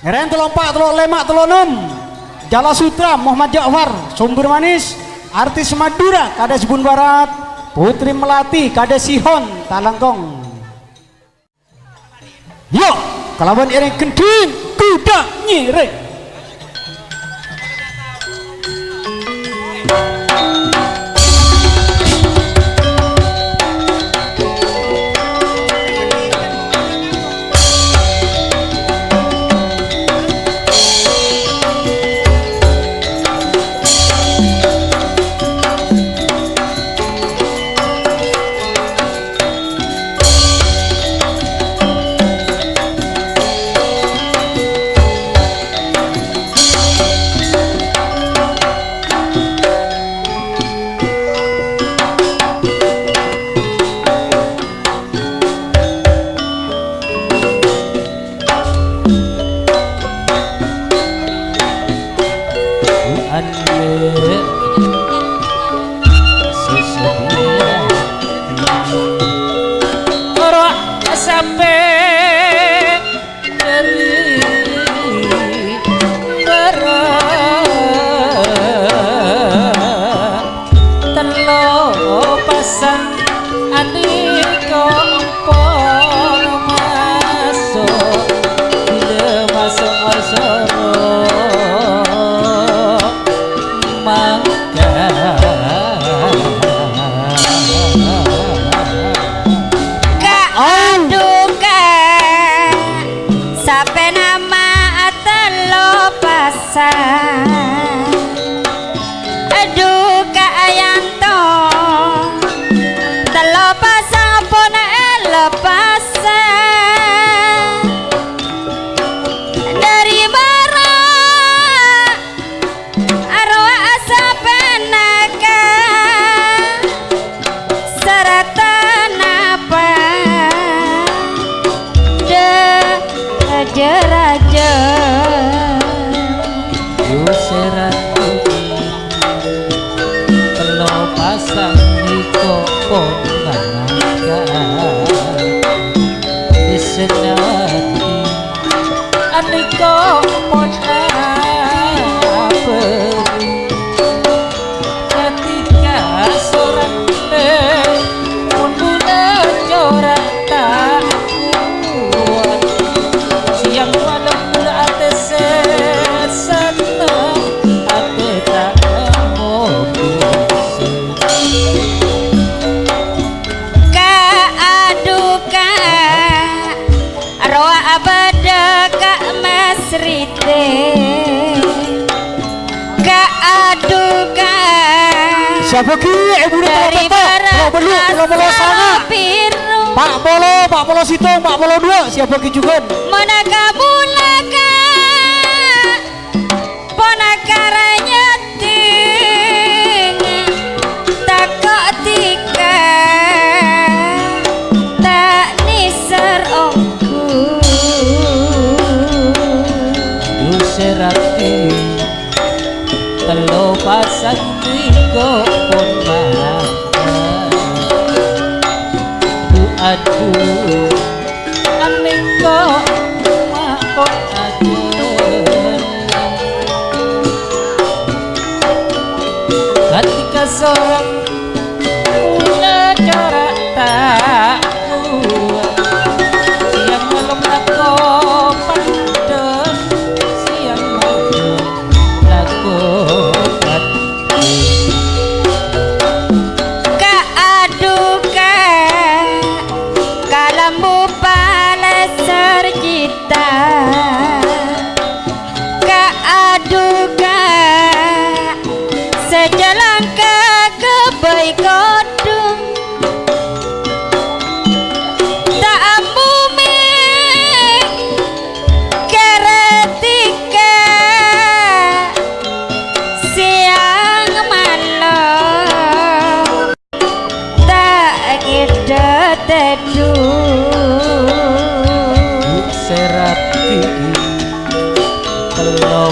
Ngeren 34 36 Jala Sutra Muhammad Ja'far Sumber Manis artis Madura Kades Bun Barat Putri Melati Kades Sihon Talanggong. Yo kelawan iring kending kuda nyirek. Siapa ki ibu dari barat Pak Polo Sitong Pak Polo 2 siapa ki juga Monaka bulaka Ponakara nyeting Takok tika Tak niser ongku Duserati Telo pasang niko pon aduh aniko makok aja ketika seorang punya corak tak kuat siang malam aku pandang siang malam aku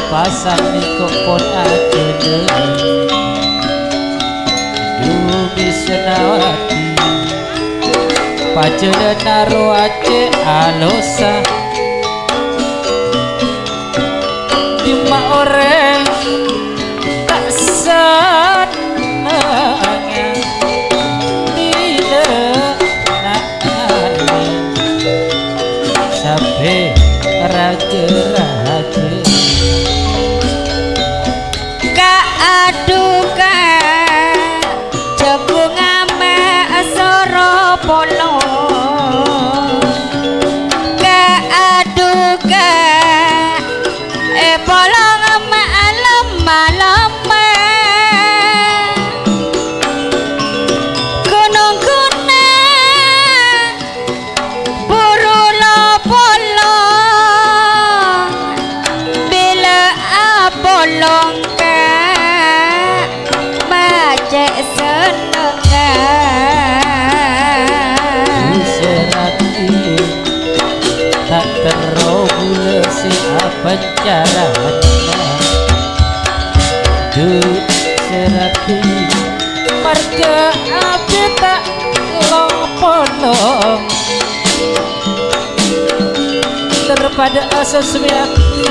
pasang niko pon aja Yumi Senawati Pajana naro ace alosa kabeh raja-raja Kaaduka jagung ame soro polo Kaaduka polo ame alam-alame gunung-gunung buru lo polo bila apolong macet senengan serati tak terobul si apa caranya du serati marga api tak lopolong daripada asa sumiati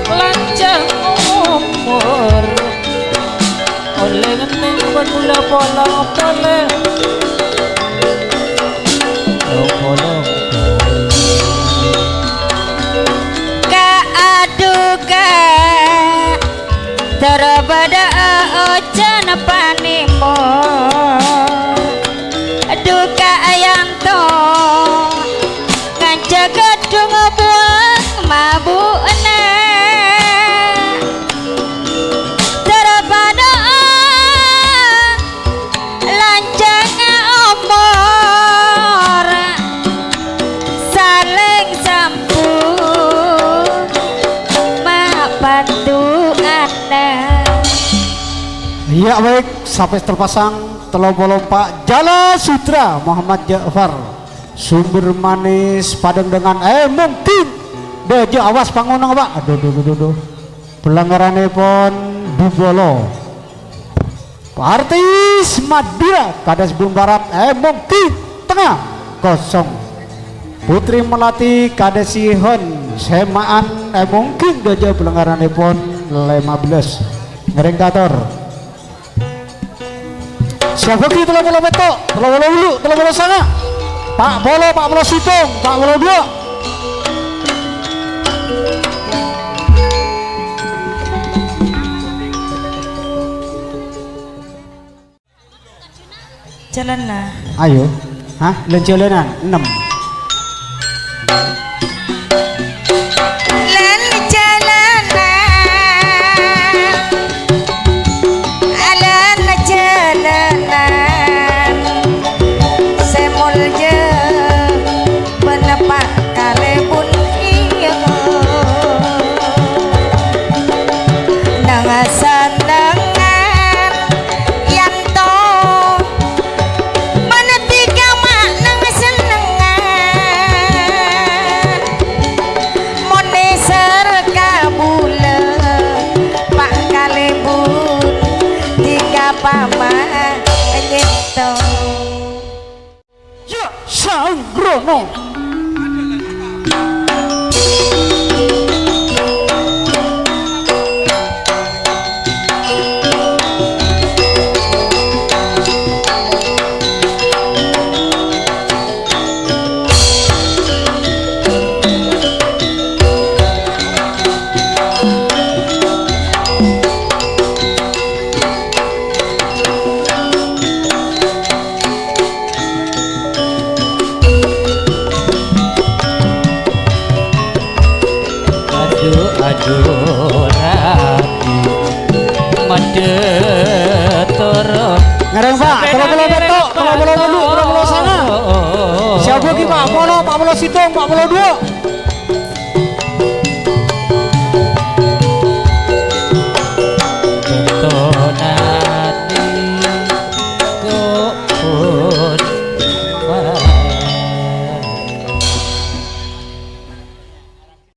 lancang umur oleh ngeneng bermula polong toleh polong Kaaduka terpada ojan panimo duka yang to ngajak gedung buang mabukna terpada lancang omor saling sambung mapandu anda. Ya baik, sampai terpasang telompa-lompa Jala Sutra Muhammad Ja'far Sumber Manis Padang dengan mungkin Dejo awas pangunang pak. Aduh pelanggarannya pun Bubolo artis Madura Kades Bun Barat mungkin tengah kosong Putri Melati Kades Sihon Semaan mungkin Dejo pelanggarannya pun 15 ngerengkator siapa kita telah bola betok, telah bola ulu, telah bola sana. Pak bola Sitong, Pak bola 2. Jalan lah. Ayo, lencelenan 6. Ya, Sanggrono. aduh rapi made turun ngareng pak kalau bola betok kalau bola dulu kalau bola sana siapa ki pak bola Sitong pak bola 2